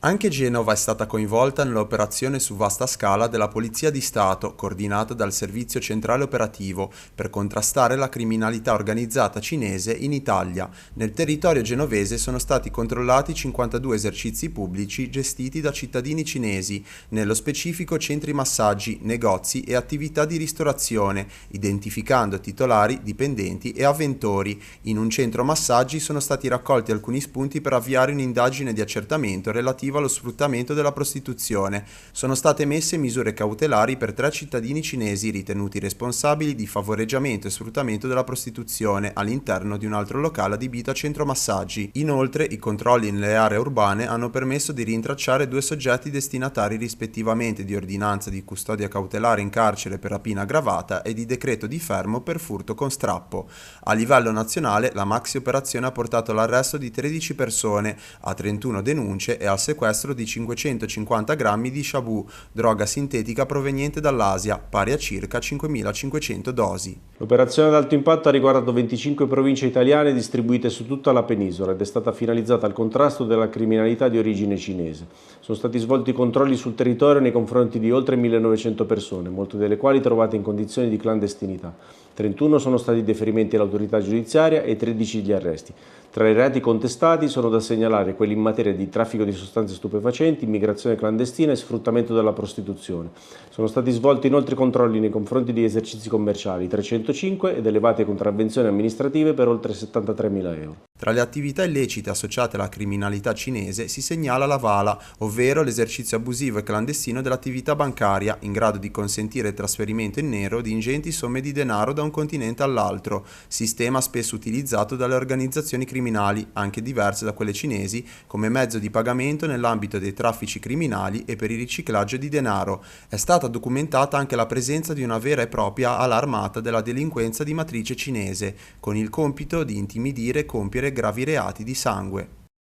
Anche Genova è stata coinvolta nell'operazione su vasta scala della Polizia di Stato, coordinata dal Servizio Centrale Operativo, per contrastare la criminalità organizzata cinese in Italia. Nel territorio genovese sono stati controllati 52 esercizi pubblici gestiti da cittadini cinesi, nello specifico centri massaggi, negozi e attività di ristorazione, identificando titolari, dipendenti e avventori. In un centro massaggi sono stati raccolti alcuni spunti per avviare un'indagine di accertamento relativa allo sfruttamento della prostituzione. Sono state emesse misure cautelari per 3 cittadini cinesi ritenuti responsabili di favoreggiamento e sfruttamento della prostituzione all'interno di un altro locale adibito a centro massaggi. Inoltre, i controlli nelle aree urbane hanno permesso di rintracciare 2 soggetti destinatari rispettivamente di ordinanza di custodia cautelare in carcere per rapina aggravata e di decreto di fermo per furto con strappo. A livello nazionale, la maxi operazione ha portato all'arresto di 13 persone, a 31 denunce e al sequestro di 550 grammi di shabu, droga sintetica proveniente dall'Asia, pari a circa 5.500 dosi. L'operazione ad alto impatto ha riguardato 25 province italiane distribuite su tutta la penisola ed è stata finalizzata al contrasto della criminalità di origine cinese. Sono stati svolti controlli sul territorio nei confronti di oltre 1.900 persone, molte delle quali trovate in condizioni di clandestinità. 31 sono stati deferimenti all'autorità giudiziaria e 13 gli arresti. Tra i reati contestati sono da segnalare quelli in materia di traffico di sostanze stupefacenti, immigrazione clandestina e sfruttamento della prostituzione. Sono stati svolti inoltre controlli nei confronti di esercizi commerciali, 305 ed elevate contravvenzioni amministrative per oltre 73.000 euro. Tra le attività illecite associate alla criminalità cinese si segnala la vala, ovvero l'esercizio abusivo e clandestino dell'attività bancaria, in grado di consentire il trasferimento in nero di ingenti somme di denaro da un continente all'altro, sistema spesso utilizzato dalle organizzazioni criminali, anche diverse da quelle cinesi, come mezzo di pagamento nell'ambito dei traffici criminali e per il riciclaggio di denaro. È stata documentata anche la presenza di una vera e propria ala armata della delinquenza di matrice cinese, con il compito di intimidire e compiere gravi reati di sangue.